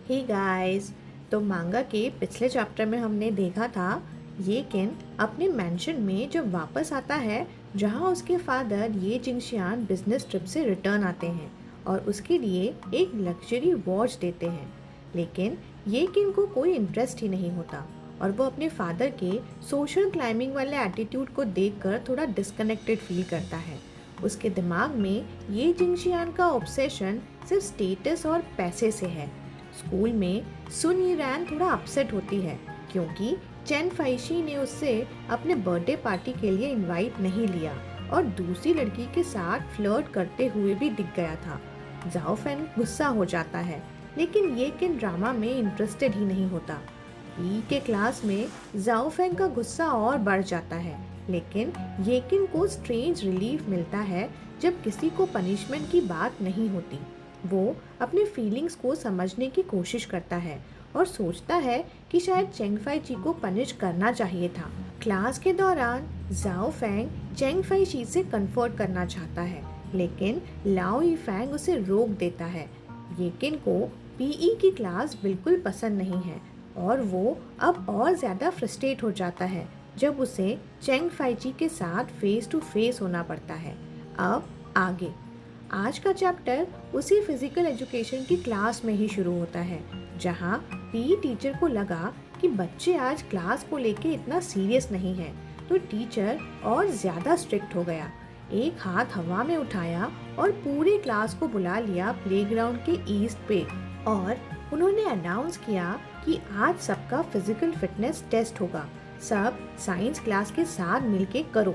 Hey guys. तो मांगा के पिछले चैप्टर में हमने देखा था ये किन अपने मेंशन में जब वापस आता है जहां उसके फादर ये जिंगशियान बिजनेस ट्रिप से रिटर्न आते हैं और उसके लिए एक लग्जरी वॉच देते हैं। लेकिन ये किन को कोई इंटरेस्ट ही नहीं होता और वो अपने फादर के सोशल क्लाइंबिंग वाले एटीट्यूड को देखकर थोड़ा डिस्कनेक्टेड फील करता है। उसके दिमाग में ये जिंगशियान का ऑब्सेशन सिर्फ स्टेटस और पैसे से है। स्कूल में सुन यीरैन थोड़ा अपसेट होती है क्योंकि चेन फाइशी ने उससे अपने बर्थडे पार्टी के लिए इनवाइट नहीं लिया और दूसरी लड़की के साथ फ्लर्ट करते हुए भी दिख गया था। जाओ फैंग गुस्सा हो जाता है लेकिन ये किन ड्रामा में इंटरेस्टेड ही नहीं होता। ई के क्लास में जाओ फैंग का गुस्सा और बढ़ जाता है लेकिन येकिन को स्ट्रेंज रिलीफ मिलता है जब किसी को पनिशमेंट की बात नहीं होती। वो अपने फीलिंग्स को समझने की कोशिश करता है और सोचता है कि शायद चेंग फाई ची को पनिश करना चाहिए था। क्लास के दौरान जाओ फैंग चेंग फाई ची से कंफर्ट करना चाहता है लेकिन लाओ ई फैंग उसे रोक देता है। येकिन को पीई की क्लास बिल्कुल पसंद नहीं है और वो अब और ज़्यादा फ्रस्ट्रेट हो जाता है जब उसे चेंग फाई ची के साथ फेस टू फेस होना पड़ता है। अब आगे आज का चैप्टर उसी फिजिकल एजुकेशन की क्लास में ही शुरू होता है जहां पीई टीचर को लगा कि बच्चे आज क्लास को लेके इतना सीरियस नहीं है तो टीचर और ज़्यादा स्ट्रिक्ट हो गया। एक हाथ हवा में उठाया और पूरे क्लास को बुला लिया प्लेग्राउंड के ईस्ट पे और उन्होंने अनाउंस किया कि आज सबका फिजिकल फिटनेस टेस्ट होगा। सब साइंस क्लास के साथ मिलके करो।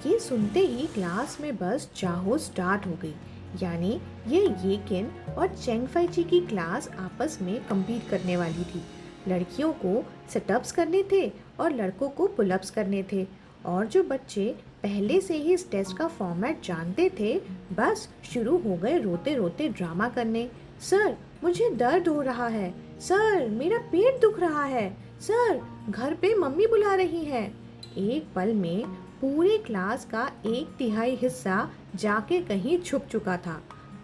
ये सुनते ही क्लास में बस चाहो स्टार्ट हो गई। यानी ये येकिन और चेंग फाई ची की क्लास आपस में कम्पीट करने वाली थी। लड़कियों को सिटअप्स करने थे और लड़कों को पुलअप्स करने थे और जो बच्चे पहले से ही इस टेस्ट का फॉर्मेट जानते थे बस शुरू हो गए रोते रोते ड्रामा करने। सर मुझे दर्द हो रहा है, सर मेरा पेट दुख रहा है, सर घर पे मम्मी बुला रही है। एक पल में पूरे क्लास का 1/3 हिस्सा जाके कहीं छुप चुका था।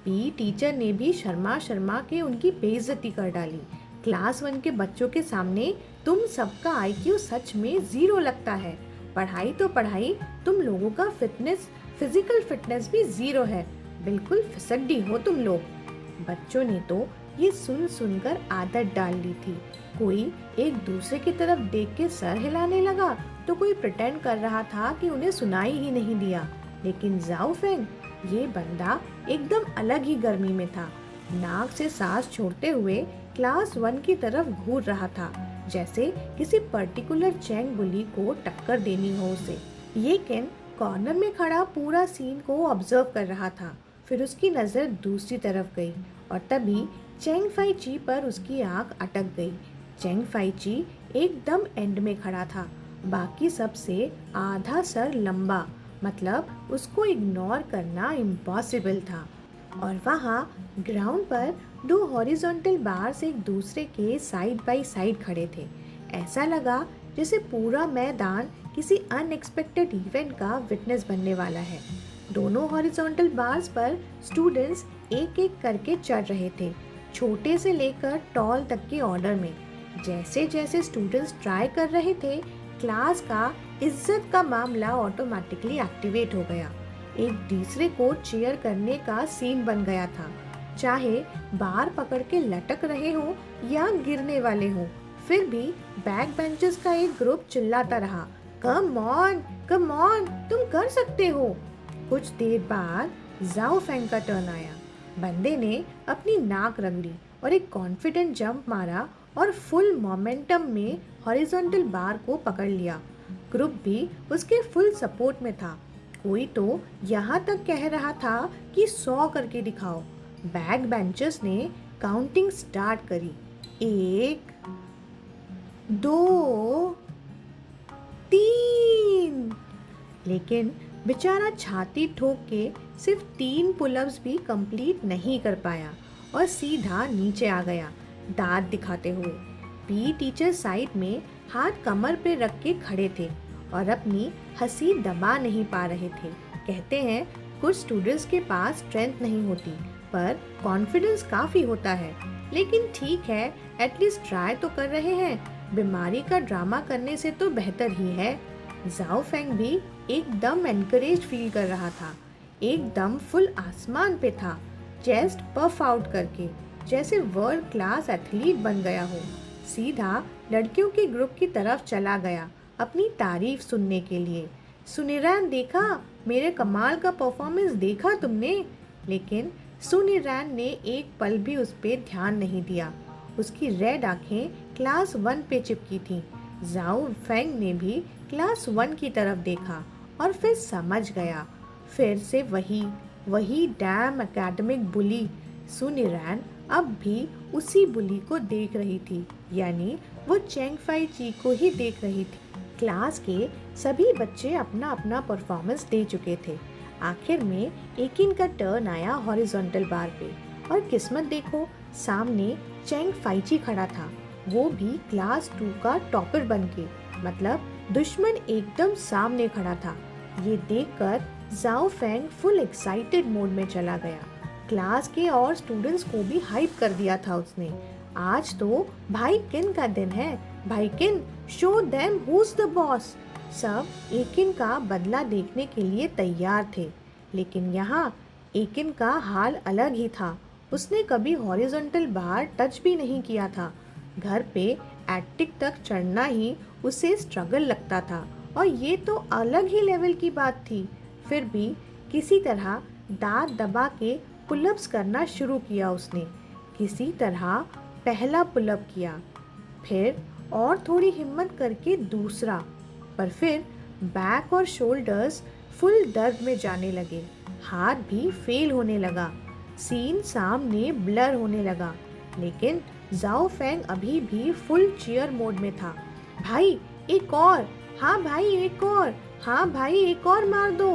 पी टीचर ने भी शर्मा शर्मा के उनकी बेइज्जती कर डाली। क्लास 1 के बच्चों के सामने तुम सबका आईक्यू सच में 0 लगता है। पढ़ाई तो पढ़ाई, तुम लोगों का फिजिकल फिटनेस भी 0 है। बिल्कुल फिसड्डी हो तुम लोग। बच्चों ने तो ये सुन सुनकर आदत डाल ली थी। कोई एक दूसरे की तरफ देख के सर हिलाने लगा तो कोई प्रिटेंड कर रहा था कि उन्हें सुनाई ही नहीं दिया। लेकिन जाओ फेंग ये बंदा एकदम अलग ही गर्मी में था। नाक से सांस छोड़ते हुए क्लास 1 की तरफ घूर रहा था जैसे किसी पर्टिकुलर चैंग बुली को टक्कर देनी हो उसे। ये किन कॉर्नर में खड़ा पूरा सीन को ऑब्जर्व कर रहा था। फिर उसकी नज़र दूसरी तरफ गई और तभी चेंग फाई ची पर उसकी आंख अटक गई। चेंग फाई ची एकदम एंड में खड़ा था, बाकी सबसे आधा सर लंबा, मतलब उसको इग्नोर करना इम्पॉसिबल था। और वहाँ ग्राउंड पर 2 हॉरिजॉन्टल बार्स एक दूसरे के साइड बाय साइड खड़े थे। ऐसा लगा जैसे पूरा मैदान किसी अनएक्सपेक्टेड इवेंट का विटनेस बनने वाला है। दोनों हॉरिजॉन्टल बार्स पर स्टूडेंट्स एक एक करके चढ़ रहे थे, छोटे से लेकर टॉल तक के ऑर्डर में। जैसे जैसे स्टूडेंट्स ट्राई कर रहे थे क्लास का इज्जत का मामला ऑटोमेटिकली एक्टिवेट हो गया। एक दूसरे को चीयर करने का सीन बन गया था, चाहे बार पकड़ के लटक रहे हो या गिरने वाले हो। फिर भी बैक बेंचेस का एक ग्रुप चिल्लाता रहा, कम ऑन, तुम कर सकते हो। कुछ देर बाद जाओ फैंग का टर्न आया। बंदे ने अपनी नाक रगड़ी और एक कॉन्फिडेंट जंप मारा और फुल मोमेंटम में हॉरिजॉन्टल बार को पकड़ लिया। ग्रुप भी उसके फुल सपोर्ट में था। कोई तो यहाँ तक कह रहा था कि 100 करके दिखाओ। बैक बेंचर्स ने काउंटिंग स्टार्ट करी, 1 2 3। लेकिन बेचारा छाती ठोक के सिर्फ 3 पुलअप्स भी कंप्लीट नहीं कर पाया और सीधा नीचे आ गया दांत दिखाते हुए। पी टीचर साइड में हाथ कमर पे रख के खड़े थे और अपनी हंसी दबा नहीं पा रहे थे। कहते हैं कुछ स्टूडेंट्स के पास स्ट्रेंथ नहीं होती पर कॉन्फिडेंस काफ़ी होता है। लेकिन ठीक है, एटलीस्ट ट्राई तो कर रहे हैं। बीमारी का ड्रामा करने से तो बेहतर ही है। जाओ फेंग भी एकदम एनकरेज फील कर रहा था, एकदम फुल आसमान पे था, चेस्ट पफ आउट करके, जैसे वर्ल्ड क्लास एथलीट बन गया हो। सीधा लड़कियों के ग्रुप की तरफ चला गया अपनी तारीफ सुनने के लिए। सुनिरैन देखा, मेरे कमाल का परफॉर्मेंस देखा तुमने? लेकिन सुनिरैन ने एक पल भी उस पे ध्यान नहीं दिया। उसकी रेड आंखें क्लास 1 पे चिपकी थीं। जाओ फेंग ने भी क्लास 1 की तरफ देखा और फिर समझ गया। फिर से वही डैम एकेडमिक बुली। सुनिरैन अब भी उसी बुली को देख रही थी, यानी वो चेंग फाई ची को ही देख रही थी। क्लास के सभी बच्चे अपना अपना परफॉर्मेंस दे चुके थे। आखिर में एकिन का टर्न आया हॉरिजॉन्टल बार पे, और किस्मत देखो, सामने चेंग फाइची खड़ा था, वो भी क्लास 2 का टॉपर बनके। मतलब दुश्मन एकदम सामने खड़ा था। ये देखकर जाओ फेंग फुल एक्साइटेड मोड में चला गया। क्लास के और स्टूडेंट्स को भी हाइप कर दिया था उसने। आज तो भाई किन का दिन है, भाई किन, show them who's the boss. सब एकिन का बदला देखने के लिए तैयार थे, लेकिन यहाँ एकिन का हाल अलग ही था। उसने कभी हॉरिजॉन्टल बार टच भी नहीं किया था। घर पे एटिक तक चढ़ना ही उसे स्ट्रगल लगता था, और ये तो अलग ही लेवल की बात थी। फिर भी किसी तरह दांत दबा के पुलअप्स करना शुरू किया उसने। किसी तरह पहला पुलअप किया, फिर और थोड़ी हिम्मत करके दूसरा, पर फिर बैक और शोल्डर्स फुल दर्द में जाने लगे। हाथ भी फेल होने लगा। सीन सामने ब्लर होने लगा, लेकिन जाओ फेंग अभी भी फुल चीयर मोड में था। भाई एक और, हाँ भाई एक और, हाँ भाई एक और मार दो।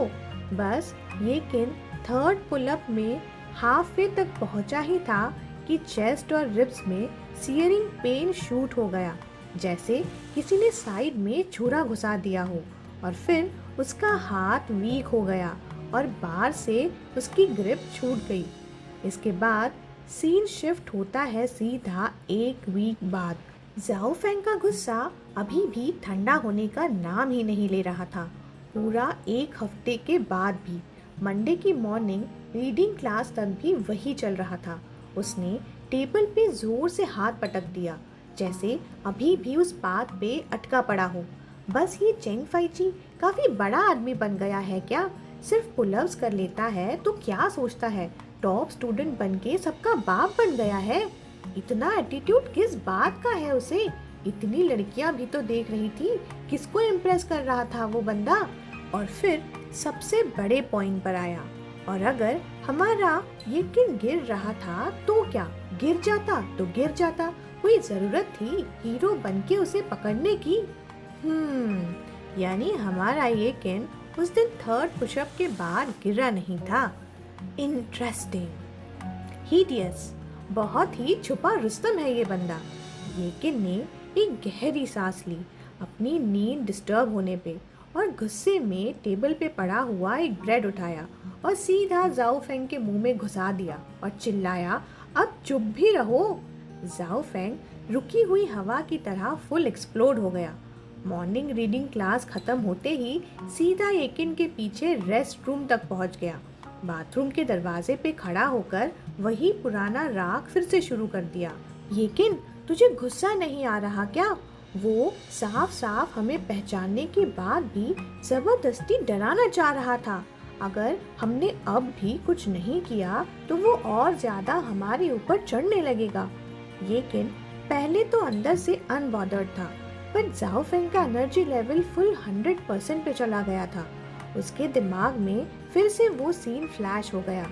बस ये किन थर्ड पुलअप में हाफ वे तक पहुंचा ही था कि चेस्ट और रिब्स में सियरिंग पेन शूट हो गया, जैसे किसी ने साइड में छुरा घुसा दिया हो। और फिर उसका हाथ वीक हो गया और बार से उसकी ग्रिप छूट गई। इसके बाद सीन शिफ्ट होता है सीधा एक वीक बाद। जाओ फेंग का गुस्सा अभी भी ठंडा होने का नाम ही नहीं ले रहा था। पूरा एक हफ्ते के बाद भी मंडे की मॉर्निंग रीडिंग क्लास तक भी वही चल रहा था। उसने टेबल पे जोर से हाथ पटक दिया, जैसे अभी भी उस बात पे अटका पड़ा हो। बस ये चेंग फाइची काफी बड़ा आदमी बन गया है क्या? सिर्फ पुलअप्स कर लेता है तो क्या सोचता है, टॉप स्टूडेंट बनके सबका बाप बन गया है? इतना एटीट्यूड किस बात का है उसे? इतनी लड़कियां भी तो देख रही थी, किसको इम्प्रेस कर रहा था वो बंदा? और फिर सबसे बड़े पॉइंट पर आया, और अगर हमारा ये किन गिर रहा था तो क्या, गिर जाता तो गिर जाता, कोई जरूरत थी हीरो बनके उसे पकड़ने की? यानी हमारा ये किन उस दिन थर्ड पुशअप के बाद गिरा नहीं था। इंटरेस्टिंग, हिडियस, बहुत ही छुपा रुस्तम है ये बंदा। ये किन ने एक गहरी सांस ली अपनी नींद डिस्टर्ब होने पे, और गुस्से में टेबल पे पड़ा हुआ एक ब्रेड उठाया और सीधा जाओ फेंग के मुंह में घुसा दिया और चिल्लाया, अब चुप भी रहो। जाओ फेंग रुकी हुई हवा की तरह फुल एक्सप्लोड हो गया। मॉर्निंग रीडिंग क्लास खत्म होते ही सीधा एकिन के पीछे रेस्ट रूम तक पहुंच गया। बाथरूम के दरवाजे पे खड़ा होकर वही पुराना राग फिर से शुरू कर दिया। येकिन, तुझे गुस्सा नहीं आ रहा क्या? वो साफ साफ हमें पहचानने के बाद भी जबरदस्ती डराना चाह रहा था। अगर हमने अब भी कुछ नहीं किया तो वो और ज्यादा हमारे ऊपर चढ़ने लगेगा। येकिन पहले तो अंदर से अनबॉदर्ड था, पर जाओ फेंग का एनर्जी लेवल फुल 100% पे चला गया था। उसके दिमाग में फिर से वो सीन फ्लैश हो गया,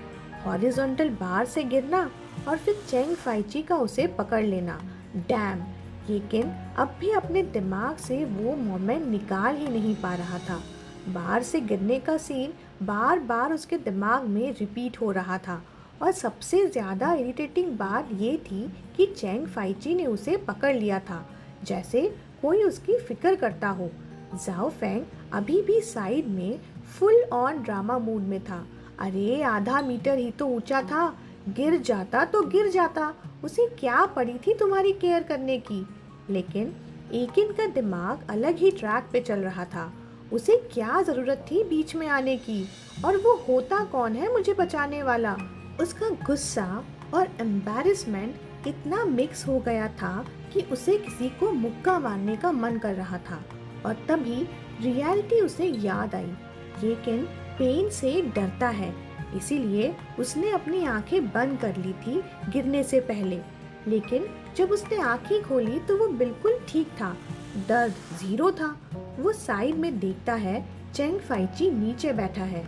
हॉरिजॉन्टल बार से गिरना और फिर चेंग फाइची का उसे पकड़ लेना। डैम, लेकिन अब भी अपने दिमाग से वो मोमेंट निकाल ही नहीं पा रहा था। बार से गिरने का सीन बार बार उसके दिमाग में रिपीट हो रहा था, और सबसे ज़्यादा इरिटेटिंग बात ये थी कि चेंग फाइची ने उसे पकड़ लिया था, जैसे कोई उसकी फिक्र करता हो। जाओ फेंग अभी भी साइड में फुल ऑन ड्रामा मूड में था। अरे आधा मीटर ही तो ऊंचा था, गिर जाता तो गिर जाता, उसे क्या पड़ी थी तुम्हारी केयर करने की। लेकिन एकिन का दिमाग अलग ही ट्रैक पे चल रहा था। उसे क्या जरूरत थी बीच में आने की, और वो होता कौन है मुझे बचाने वाला। उसका गुस्सा और एम्बैरेसमेंट इतना मिक्स हो गया था कि उसे किसी को मुक्का मारने का मन कर रहा था। और तभी रियलिटी उसे याद आई। लेकिन पेन से डरता है, इसीलिए उसने अपनी आंखें बंद कर ली थी गिरने से पहले। लेकिन जब उसने आंखें खोली तो वो बिल्कुल ठीक था, दर्द जीरो था। वो साइड में देखता है, चेंग फाइची नीचे बैठा है,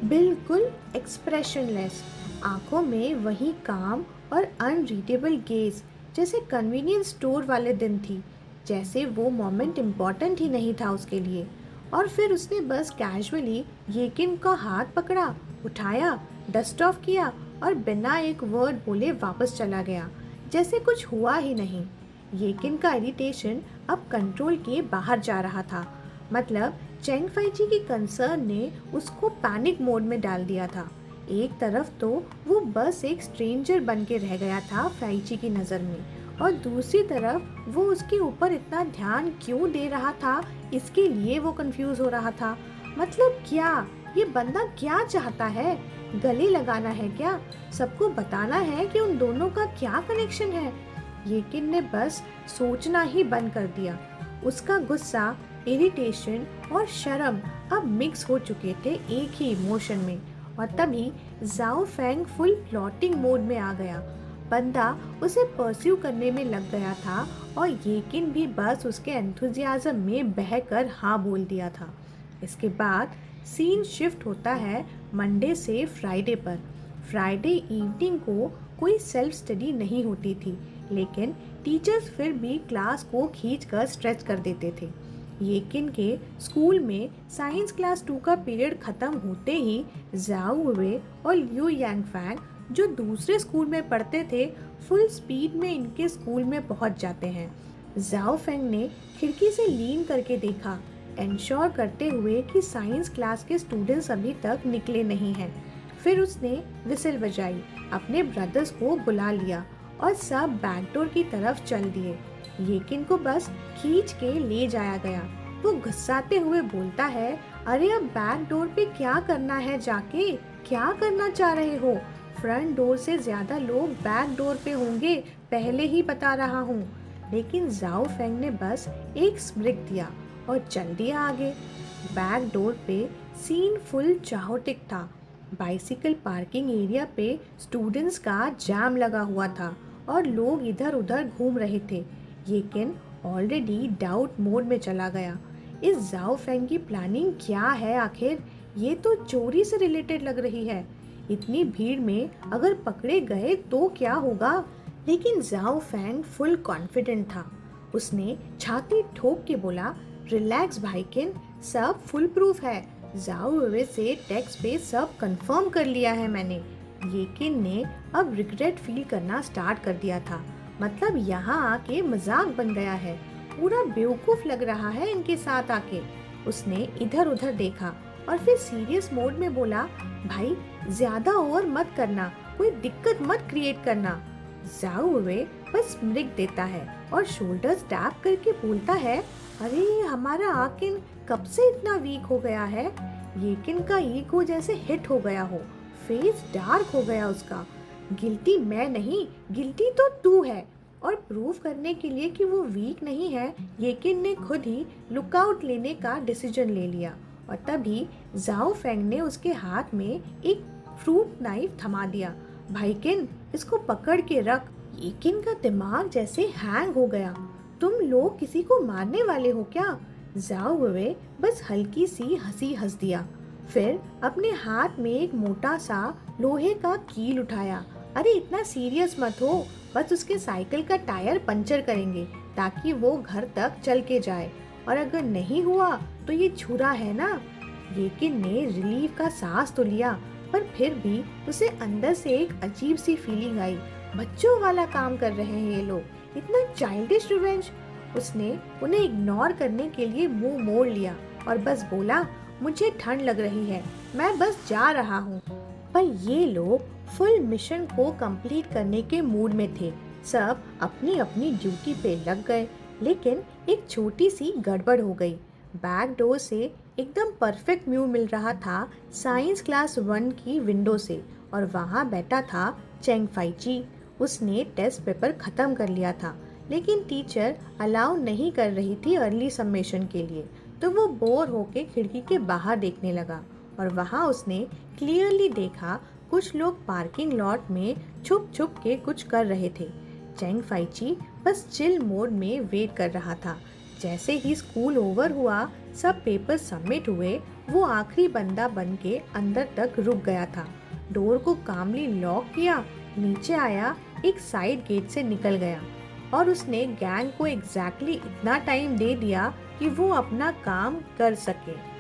बिल्कुल एक्सप्रेशनलेस, आंखों में वही काम और अनरीडेबल गेज जैसे कन्वीनियंस स्टोर वाले दिन थी, जैसे वो मोमेंट इम्पोर्टेंट ही नहीं था उसके लिए। और फिर उसने बस कैजुअली येकिन का हाथ पकड़ा, उठाया, डस्ट ऑफ किया और बिना एक वर्ड बोले वापस चला गया, जैसे कुछ हुआ ही नहीं। येकिन का इरिटेशन अब कंट्रोल के बाहर जा रहा था। मतलब चेंग फाइची की कंसर्न ने उसको पैनिक मोड में डाल दिया था। एक तरफ तो वो बस एक स्ट्रेंजर बन के रह गया था फाइची की नज़र में, और दूसरी तरफ वो उसके ऊपर इतना ध्यान क्यों दे रहा था, इसके लिए वो कंफ्यूज हो रहा था। मतलब क्या ये बंदा क्या चाहता है? गले लगाना है क्या? सबको बताना है कि उन दोनों का क्या कनेक्शन है? येकिन ने बस सोचना ही बंद कर दिया। उसका गुस्सा, इरिटेशन और शर्म अब मिक्स हो चुके थे एक ही इमोशन में। और तभी जाओ फेंग फुल प्लॉटिंग मोड में आ गया। बंदा उसे परस्यू करने में लग गया था और येकिन भी बस उसके एंथुजियाज्म में बहकर हाँ बोल दिया था। इसके बाद सीन शिफ्ट होता है मंडे से फ्राइडे पर। फ्राइडे इवनिंग को कोई सेल्फ स्टडी नहीं होती थी, लेकिन टीचर्स फिर भी क्लास को खींचकर स्ट्रेच कर देते थे। येकिन के स्कूल में साइंस क्लास 2 का पीरियड खत्म होते ही जाओ वे और लिu यांगफैंग, जो दूसरे स्कूल में पढ़ते थे, फुल स्पीड में इनके स्कूल में पहुंच जाते हैं। जाओ फेंग ने खिड़की से लीन करके देखा, इंश्योर करते हुए कि साइंस क्लास के स्टूडेंट्स अभी तक निकले नहीं हैं। फिर उसने विसिल बजाई, अपने ब्रदर्स को बुला लिया और सब बैकडोर की तरफ चल दिए। येकिन को बस खींच के ले जाया गया। वो गुस्साते हुए बोलता है, अरे अब बैक डोर पे क्या करना है जाके? क्या करना चाह रहे हो? फ्रंट डोर से ज्यादा लोग बैक डोर पे होंगे, पहले ही बता रहा हूँ। लेकिन जाओ फेंग ने बस एक स्मृति दिया और चल दिया आगे। बैक डोर पे सीन फुल चाहोटिक था। बाइसिकल पार्किंग एरिया पे स्टूडेंट्स का जाम लगा हुआ था और लोग इधर उधर घूम रहे थे। येकिन ऑलरेडी डाउट मोड में चला गया। इस जाओ फेंग की प्लानिंग क्या है आखिर? ये तो चोरी से रिलेटेड लग रही है। इतनी भीड़ में अगर पकड़े गए तो क्या होगा? लेकिन जाओ फेंग फुल कॉन्फिडेंट था। उसने छाती ठोक के बोला, रिलैक्स भाईकिन, सब फुल प्रूफ है। जाओ वे से टेक्स्ट पे सब कंफर्म कर लिया है मैंने। येकिन ने अब रिग्रेट फील करना स्टार्ट कर दिया था। मतलब यहाँ आके मजाक बन गया है, पूरा बेवकूफ लग रहा है इनके साथ आके। उसने इधर उधर देखा और फिर सीरियस मोड में बोला, भाई ज्यादा ओवर मत करना, कोई दिक्कत मत क्रिएट करना। जाओ वे बस स्मृति देता है और शोल्डर्स टैप करके बोलता है, अरे हमारा आकिन कब से इतना वीक हो गया है? येकिन का ईगो जैसे हिट हो गया हो, फेस डार्क हो गया उसका। गिल्टी मैं नहीं, गिल्टी तो तू है। और प्रूव करने के लिए कि वो वीक नहीं है, येकिन ने खुद ही लुकआउट लेने का डिसीजन ले लिया। और तभी जाओ फेंग ने उसके हाथ में एक फ्रूट नाइफ थमा दिया। भाईकिन, इसको पकड़ के रख। येकिन का दिमाग जैसे हैंग हो गया। तुम लोग किसी को मारने वाले हो क्या? जाओ वे बस हल्की सी हंसी हंस दिया। फिर अपने हाथ में एक मोटा सा लोहे का कील उठाया। अरे इतना सीरियस मत हो, बस उसके साइकिल का टायर पंचर करेंगे ताकि वो घर तक चल के जाए, और अगर नहीं हुआ तो ये छुरा है ना। येकिन ने रिलीफ का सांस तो लिया, पर फिर भी उसे अंदर से एक अजीब सी फीलिंग आई। बच्चों वाला काम कर रहे हैं ये लोग, इतना चाइल्डिश रिवेंज। उसने उन्हें इग्नोर करने के लिए मुंह मोड़ लिया और बस बोला, मुझे ठंड लग रही है, मैं बस जा रहा हूँ। पर ये लोग फुल मिशन को कंप्लीट करने के मूड में थे। सब अपनी अपनी ड्यूटी पे लग गए, लेकिन एक छोटी सी गड़बड़ हो गई। बैक डोर से एकदम परफेक्ट व्यू मिल रहा था साइंस क्लास 1 की विंडो से, और वहाँ बैठा था चेंग फाइची। उसने टेस्ट पेपर ख़त्म कर लिया था, लेकिन टीचर अलाउ नहीं कर रही थी अर्ली सबमिशन के लिए, तो वो बोर होके खिड़की के बाहर देखने लगा। और वहाँ उसने क्लियरली देखा कुछ लोग पार्किंग लॉट में छुप छुप के कुछ कर रहे थे। चेंग फाइची बस चिल मोड में वेट कर रहा था। जैसे ही स्कूल ओवर हुआ, सब पेपर सबमिट हुए, वो आखिरी बंदा बन के अंदर तक रुक गया था। डोर को कामली लॉक किया, नीचे आया, एक साइड गेट से निकल गया, और उसने गैंग को एग्जैक्टली इतना टाइम दे दिया कि वो अपना काम कर सके।